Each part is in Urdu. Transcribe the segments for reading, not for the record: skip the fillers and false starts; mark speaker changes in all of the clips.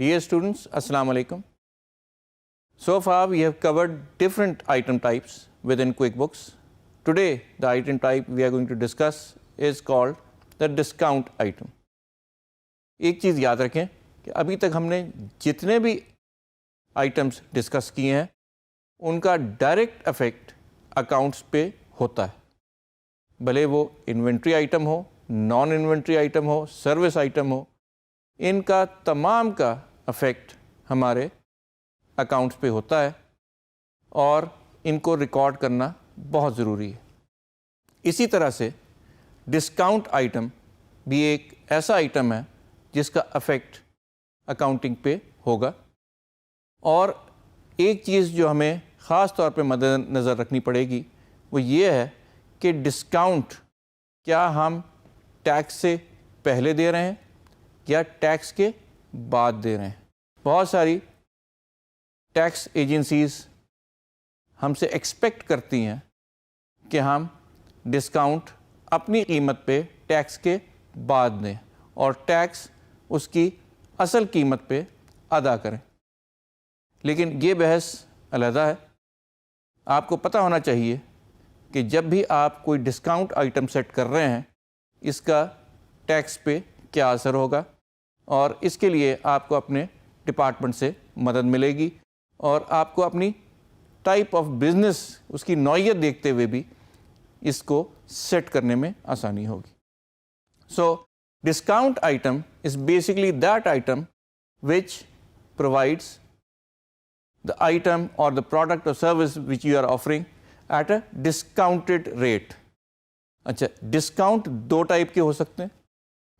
Speaker 1: Dear students, Assalamu alaikum. So far we have covered different item types within QuickBooks. Today the item type we are going to discuss is called the discount item. ایک چیز یاد رکھیں کہ ابھی تک ہم نے جتنے بھی آئٹمس ڈسکس کیے ہیں ان کا ڈائریکٹ افیکٹ اکاؤنٹس پہ ہوتا ہے، بھلے وہ انوینٹری آئٹم ہو، نان انوینٹری آئٹم ہو، سروس آئٹم ہو، ان کا تمام کا افیکٹ ہمارے اکاؤنٹس پہ ہوتا ہے اور ان کو ریکارڈ کرنا بہت ضروری ہے۔ اسی طرح سے ڈسکاؤنٹ آئٹم بھی ایک ایسا آئٹم ہے جس کا افیکٹ اکاؤنٹنگ پہ ہوگا، اور ایک چیز جو ہمیں خاص طور پہ مد نظر رکھنی پڑے گی وہ یہ ہے کہ ڈسکاؤنٹ کیا ہم ٹیکس سے پہلے دے رہے ہیں یا ٹیکس کے بعد دے رہے ہیں۔ بہت ساری ٹیکس ایجنسیز ہم سے ایکسپیکٹ کرتی ہیں کہ ہم ڈسکاؤنٹ اپنی قیمت پہ ٹیکس کے بعد دیں اور ٹیکس اس کی اصل قیمت پہ ادا کریں، لیکن یہ بحث علیحدہ ہے۔ آپ کو پتہ ہونا چاہیے کہ جب بھی آپ کوئی ڈسکاؤنٹ آئٹم سیٹ کر رہے ہیں اس کا ٹیکس پہ کیا اثر ہوگا، اور اس کے لیے آپ کو اپنے ڈپارٹمنٹ سے مدد ملے گی، اور آپ کو اپنی ٹائپ آف بزنس اس کی نوعیت دیکھتے ہوئے بھی اس کو سیٹ کرنے میں آسانی ہوگی۔ So discount item is basically that item which provides the item or the product or service which you are offering at a discounted rate۔ اچھا، ڈسکاؤنٹ دو ٹائپ کے ہو سکتے ہیں،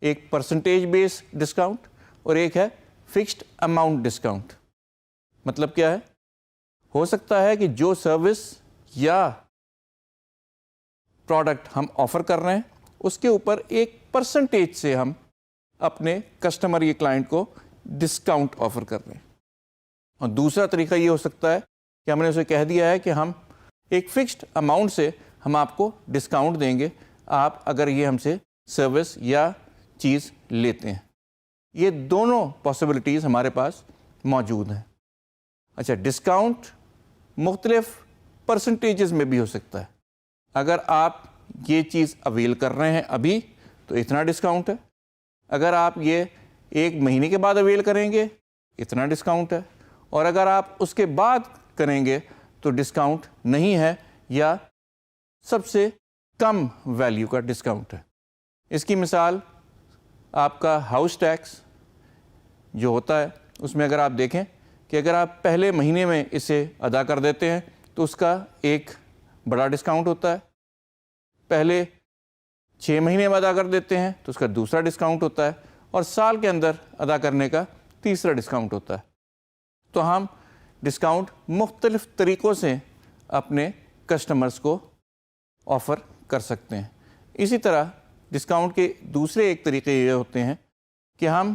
Speaker 1: ایک پرسنٹیج بیس ڈسکاؤنٹ اور ایک ہے فکسڈ اماؤنٹ ڈسکاؤنٹ۔ مطلب کیا ہے؟ ہو سکتا ہے کہ جو سروس یا پروڈکٹ ہم آفر کر رہے ہیں اس کے اوپر ایک پرسنٹیج سے ہم اپنے کسٹمر یا کلائنٹ کو ڈسکاؤنٹ آفر کر رہے ہیں، اور دوسرا طریقہ یہ ہو سکتا ہے کہ ہم نے اسے کہہ دیا ہے کہ ہم ایک فکسڈ اماؤنٹ سے ہم آپ کو ڈسکاؤنٹ دیں گے آپ اگر یہ ہم سے سروس یا چیز لیتے ہیں۔ یہ دونوں پاسبلٹیز ہمارے پاس موجود ہیں۔ اچھا، ڈسکاؤنٹ مختلف پرسنٹیجز میں بھی ہو سکتا ہے۔ اگر آپ یہ چیز اویل کر رہے ہیں ابھی تو اتنا ڈسکاؤنٹ ہے، اگر آپ یہ ایک مہینے کے بعد اویل کریں گے اتنا ڈسکاؤنٹ ہے، اور اگر آپ اس کے بعد کریں گے تو ڈسکاؤنٹ نہیں ہے یا سب سے کم ویلیو کا ڈسکاؤنٹ ہے۔ اس کی مثال آپ کا ہاؤس ٹیکس جو ہوتا ہے اس میں اگر آپ دیکھیں کہ اگر آپ پہلے مہینے میں اسے ادا کر دیتے ہیں تو اس کا ایک بڑا ڈسکاؤنٹ ہوتا ہے، پہلے 6 مہینے میں ادا کر دیتے ہیں تو اس کا دوسرا ڈسکاؤنٹ ہوتا ہے، اور سال کے اندر ادا کرنے کا تیسرا ڈسکاؤنٹ ہوتا ہے۔ تو ہم ڈسکاؤنٹ مختلف طریقوں سے اپنے کسٹمرز کو آفر کر سکتے ہیں۔ اسی طرح ڈسکاؤنٹ کے دوسرے ایک طریقے یہ ہوتے ہیں کہ ہم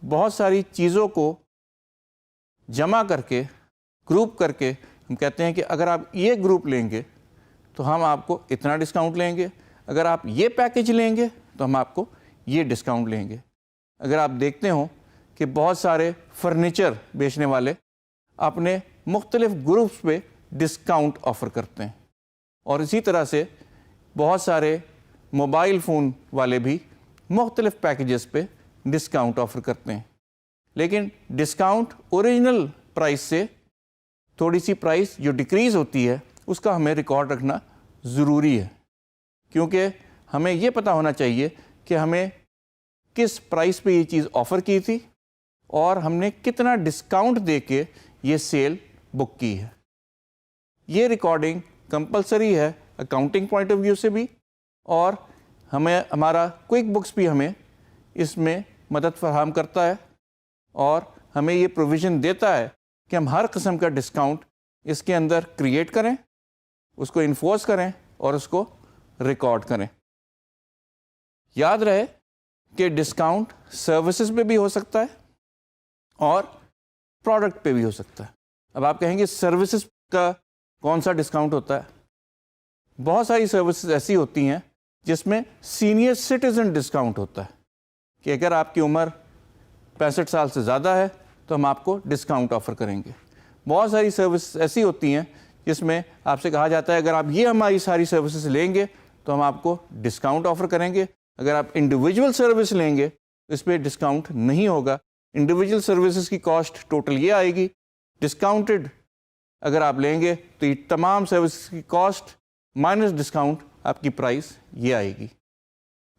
Speaker 1: بہت ساری چیزوں کو جمع کر کے گروپ کر کے ہم کہتے ہیں کہ اگر آپ یہ گروپ لیں گے تو ہم آپ کو اتنا ڈسکاؤنٹ لیں گے، اگر آپ یہ پیکج لیں گے تو ہم آپ کو یہ ڈسکاؤنٹ لیں گے۔ اگر آپ دیکھتے ہوں کہ بہت سارے فرنیچر بیچنے والے اپنے مختلف گروپس پہ ڈسکاؤنٹ آفر کرتے ہیں، اور اسی طرح سے بہت سارے موبائل فون والے بھی مختلف پیکیجز پہ ڈسکاؤنٹ آفر کرتے ہیں، لیکن ڈسکاؤنٹ اوریجنل پرائس سے تھوڑی سی پرائس جو ڈکریز ہوتی ہے اس کا ہمیں ریکارڈ رکھنا ضروری ہے، کیونکہ ہمیں یہ پتہ ہونا چاہیے کہ ہمیں کس پرائس پہ یہ چیز آفر کی تھی اور ہم نے کتنا ڈسکاؤنٹ دے کے یہ سیل بک کی ہے۔ یہ ریکارڈنگ کمپلسری ہے اکاؤنٹنگ پوائنٹ آف ویو سے بھی، اور ہمیں ہمارا کوئک بکس بھی ہمیں اس میں مدد فراہم کرتا ہے، اور ہمیں یہ پروویژن دیتا ہے کہ ہم ہر قسم کا ڈسکاؤنٹ اس کے اندر کریٹ کریں، اس کو انفورس کریں اور اس کو ریکارڈ کریں۔ یاد رہے کہ ڈسکاؤنٹ سروسز پہ بھی ہو سکتا ہے اور پروڈکٹ پہ بھی ہو سکتا ہے۔ اب آپ کہیں گے سروسز کا کون سا ڈسکاؤنٹ ہوتا ہے؟ بہت ساری سروسز ایسی ہوتی ہیں جس میں سینئر سٹیزن ڈسکاؤنٹ ہوتا ہے، کہ اگر آپ کی عمر 65 سال سے زیادہ ہے تو ہم آپ کو ڈسکاؤنٹ آفر کریں گے. بہت ساری سروس ایسی ہوتی ہیں جس میں آپ سے کہا جاتا ہے اگر آپ یہ ہماری ساری سروسز لیں گے تو ہم آپ کو ڈسکاؤنٹ آفر کریں گے. اگر آپ انڈیویجول سروس لیں گے تو اس پہ ڈسکاؤنٹ نہیں ہوگا. انڈیویجول سروسز کی کاسٹ ٹوٹل یہ آئے گی. ڈسکاؤنٹڈ اگر آپ لیں گے تو یہ تمام سروسز کی کاسٹ مائنس ڈسکاؤنٹ آپ کی پرائس یہ آئے گی.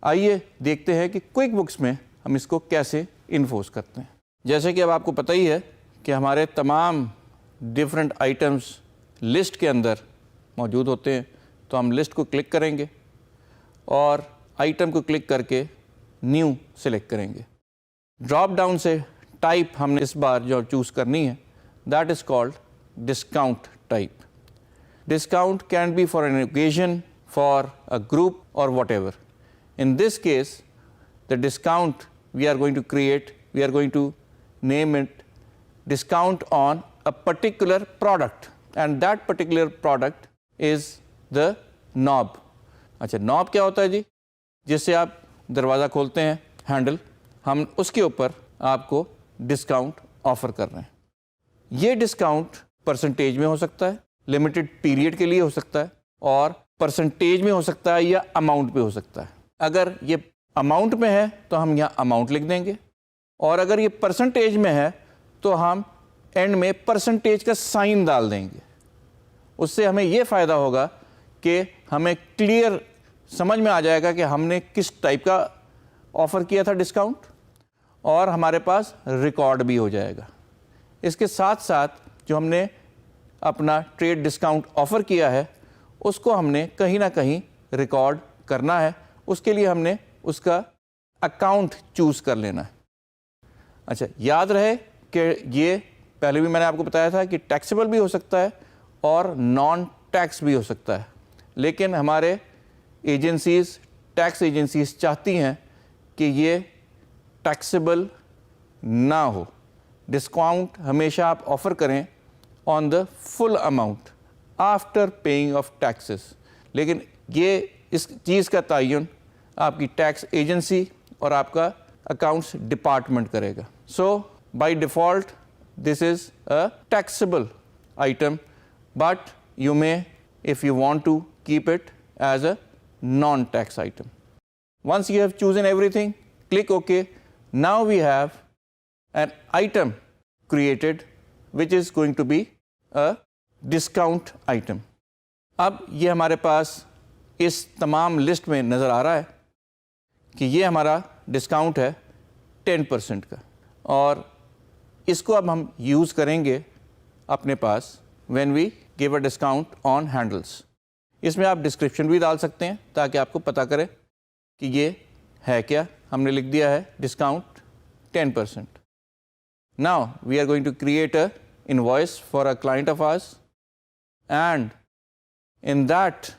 Speaker 1: آئیے دیکھتے ہیں کہ کوئک بکس میں ہم اس کو کیسے انفورس کرتے ہیں. جیسے کہ اب آپ کو پتہ ہی ہے کہ ہمارے تمام ڈفرینٹ آئٹمس لسٹ کے اندر موجود ہوتے ہیں. تو ہم لسٹ کو کلک کریں گے اور آئٹم کو کلک کر کے نیو سلیکٹ کریں گے. ڈراپ ڈاؤن سے ٹائپ ہم نے اس بار جو چوز کرنی ہے that is called discount type. Discount can be for an occasion, for a group or whatever. In this case, the discount we are going to create, we are going to name it discount on a particular product, and that particular product is the knob. اچھا knob کیا ہوتا ہے جی؟ جس سے آپ دروازہ کھولتے ہیں, ہینڈل, ہم اس کے اوپر آپ کو ڈسکاؤنٹ آفر کر رہے ہیں. یہ ڈسکاؤنٹ پرسنٹیج میں ہو سکتا ہے, لمیٹڈ پیریڈ کے لیے ہو سکتا ہے, اور پرسنٹیج میں ہو سکتا ہے یا اماؤنٹ پہ ہو سکتا ہے. اگر یہ اماؤنٹ میں ہے تو ہم یہاں اماؤنٹ لکھ دیں گے, اور اگر یہ پرسنٹیج میں ہے تو ہم اینڈ میں پرسنٹیج کا سائن ڈال دیں گے. اس سے ہمیں یہ فائدہ ہوگا کہ ہمیں کلیئر سمجھ میں آ جائے گا کہ ہم نے کس ٹائپ کا آفر کیا تھا ڈسکاؤنٹ, اور ہمارے پاس ریکارڈ بھی ہو جائے گا. اس کے ساتھ ساتھ جو ہم نے اپنا ٹریڈ ڈسکاؤنٹ آفر کیا ہے اس کو ہم نے کہیں نہ کہیں ریکارڈ کرنا ہے. اس کے لیے ہم نے اس کا اکاؤنٹ چوز کر لینا ہے. اچھا یاد رہے کہ یہ پہلے بھی میں نے آپ کو بتایا تھا کہ ٹیکسیبل بھی ہو سکتا ہے اور نان ٹیکس بھی ہو سکتا ہے, لیکن ہمارے ایجنسیز, ٹیکس ایجنسیز چاہتی ہیں کہ یہ ٹیکسیبل نہ ہو. ڈسکاؤنٹ ہمیشہ آپ آفر کریں on the full amount after paying of taxes, لیکن یہ اس چیز کا تعین آپ کی ٹیکس ایجنسی اور آپ کا اکاؤنٹس ڈپارٹمنٹ کرے گا. So by default this is a taxable item, but you may if you want to keep it as a non-tax item. Once you have chosen everything, click OK. Now we have an item created which is going to be a discount item. اب یہ ہمارے پاس اس تمام لسٹ میں نظر آ رہا ہے کہ یہ ہمارا ڈسکاؤنٹ ہے 10% کا, اور اس کو اب ہم یوز کریں گے اپنے پاس when we give a discount on handles. اس میں آپ ڈسکرپشن بھی ڈال سکتے ہیں تاکہ آپ کو پتہ کرے کہ یہ ہے کیا. ہم نے لکھ دیا ہے discount 10%. Now we are going to create a invoice for a client of ours, and in that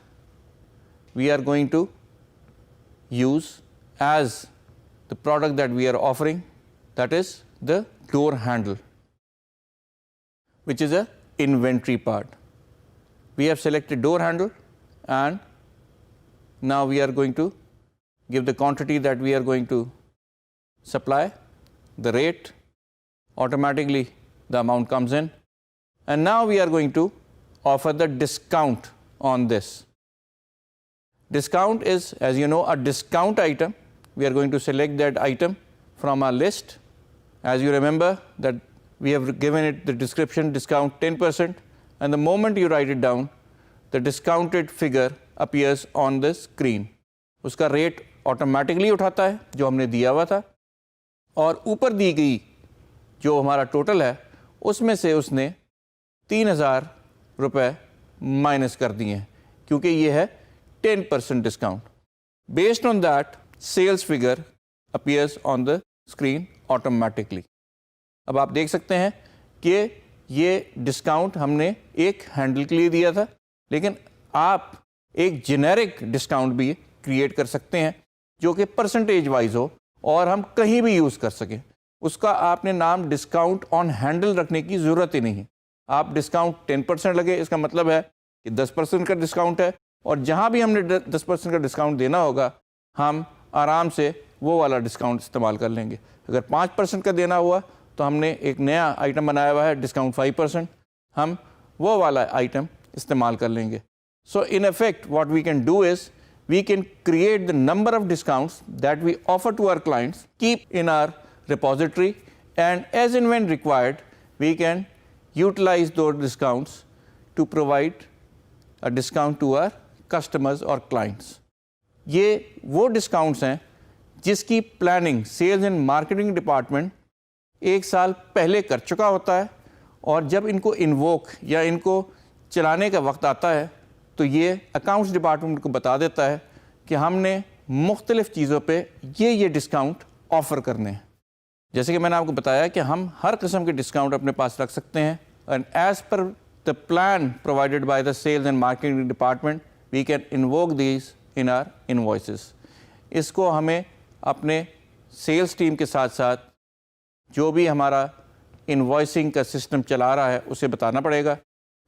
Speaker 1: we are going to use as the product that we are offering, that is the door handle, which is a inventory part. We have selected door handle, and now we are going to give the quantity that we are going to supply, the rate, automatically the amount comes in, and now we are going to offer the discount on this. Discount is, as you know, a discount item. We are going to select that item from our list. As you remember that we have given it the description discount 10%, and the moment you write it down, the discounted figure appears on the screen. اس کا ریٹ آٹومیٹکلی اٹھاتا ہے جو ہم نے دیا ہوا تھا, اور اوپر دی گئی جو ہمارا ٹوٹل ہے اس میں سے اس نے 3,000 روپے مائنس کر دیے ہیں کیونکہ یہ ہے 10% discount. Based on that sales figure appears on the screen automatically. اب آپ دیکھ سکتے ہیں کہ یہ ڈسکاؤنٹ ہم نے ایک ہینڈل کے لیے دیا تھا, لیکن آپ ایک جنیرک ڈسکاؤنٹ بھی کریٹ کر سکتے ہیں جو کہ پرسنٹیج وائز ہو اور ہم کہیں بھی یوز کر سکیں. اس کا آپ نے نام ڈسکاؤنٹ آن ہینڈل رکھنے کی ضرورت ہی نہیں. آپ ڈسکاؤنٹ 10% لگے, اس کا مطلب ہے کہ 10% کا ڈسکاؤنٹ ہے, اور جہاں بھی ہم نے 10% کا ڈسکاؤنٹ دینا ہوگا ہم آرام سے وہ والا ڈسکاؤنٹ استعمال کر لیں گے. اگر 5% کا دینا ہوا تو ہم نے ایک نیا آئٹم بنایا ہوا ہے ڈسکاؤنٹ 5%, ہم وہ والا آئٹم استعمال کر لیں گے. So in effect what we can do is we can create the number of discounts that we offer to our clients, keep in our repository, and as and when required, we can utilize those discounts to provide a discount to our customers or clients. یہ وہ ڈسکاؤنٹس ہیں جس کی planning sales and marketing department ایک سال پہلے کر چکا ہوتا ہے, اور جب ان کو انووک یا ان کو چلانے کا وقت آتا ہے تو یہ اکاؤنٹس ڈپارٹمنٹ کو بتا دیتا ہے کہ ہم نے مختلف چیزوں پہ یہ ڈسکاؤنٹ آفر کرنے ہیں. جیسے کہ میں نے آپ کو بتایا کہ ہم ہر قسم کے ڈسکاؤنٹ اپنے پاس رکھ سکتے ہیں, and as per the plan provided by the sales and marketing department we can invoke these in our invoices. اس کو ہمیں اپنے سیلز ٹیم کے ساتھ ساتھ جو بھی ہمارا انوائسنگ کا سسٹم چلا رہا ہے اسے بتانا پڑے گا,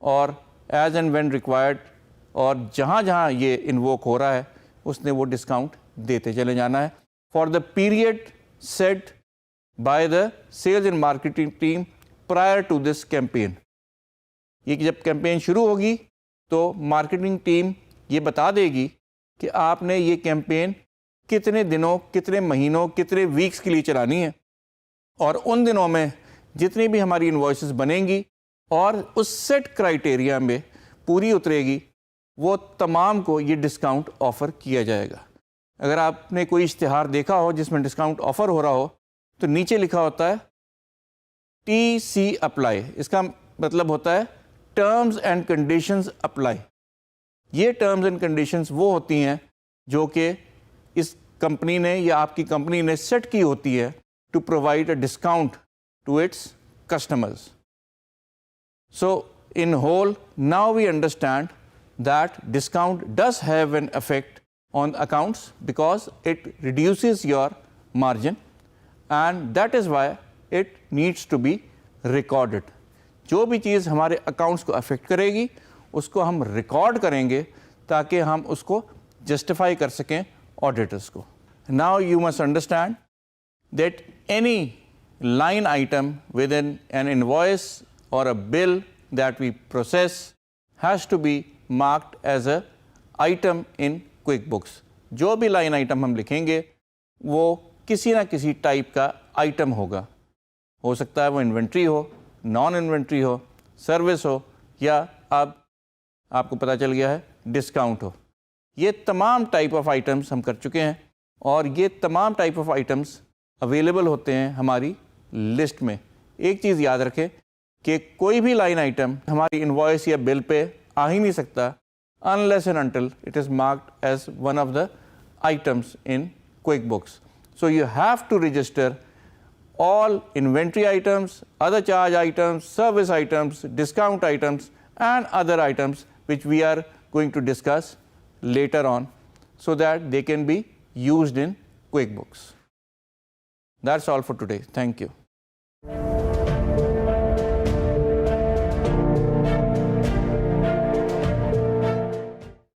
Speaker 1: اور ایز اینڈ وین ریکوائرڈ اور جہاں جہاں یہ انووک ہو رہا ہے اس نے وہ ڈسکاؤنٹ دیتے چلے جانا ہے for the period set by the sales and marketing team prior to this campaign. یہ جب کیمپین شروع ہوگی تو مارکیٹنگ ٹیم یہ بتا دے گی کہ آپ نے یہ کیمپین کتنے دنوں, کتنے مہینوں, کتنے ویکس کے لیے چلانی ہے, اور ان دنوں میں جتنی بھی ہماری انوائسز بنیں گی اور اس سیٹ کرائٹیریا میں پوری اترے گی وہ تمام کو یہ ڈسکاؤنٹ آفر کیا جائے گا. اگر آپ نے کوئی اشتہار دیکھا ہو جس میں ڈسکاؤنٹ آفر ہو رہا ہو تو نیچے لکھا ہوتا ہے ٹی سی اپلائی. اس کا مطلب ہوتا ہے ٹرمز اینڈ کنڈیشنز اپلائی. یہ ٹرمز اینڈ کنڈیشنز وہ ہوتی ہیں جو کہ اس کمپنی نے یا آپ کی کمپنی نے سیٹ کی ہوتی ہے to provide a discount to its customers. So in whole, now we understand that discount does have an effect on accounts because it reduces your margin, and that is why it needs to be recorded. جو بھی چیز ہمارے اکاؤنٹس کو افیکٹ کرے گی اس کو ہم ریکارڈ کریں گے تاکہ ہم اس کو جسٹیفائی کر سکیں آڈیٹرس کو. Now you must understand that any line item within an invoice or a bill that we process has to be marked as a item in QuickBooks. جو بھی لائن آئٹم ہم لکھیں گے وہ کسی نہ کسی ٹائپ کا آئٹم ہوگا. ہو سکتا ہے وہ انوینٹری ہو, نان انوینٹری ہو, سروس ہو, یا اب آپ کو پتہ چل گیا ہے ڈسکاؤنٹ ہو. یہ تمام ٹائپ آف آئٹمس ہم کر چکے ہیں, اور یہ تمام ٹائپ آف آئٹمس اویلیبل ہوتے ہیں ہماری لسٹ میں. ایک چیز یاد رکھیں کہ کوئی بھی لائن آئٹم ہماری انوائس یا بل پہ آ ہی نہیں سکتا unless and until it is marked as one of the items in QuickBooks. So you have to register all inventory items, other charge items, service items, discount items, and other items which we are going to discuss later on so that they can be used in QuickBooks. That's all for today. Thank you.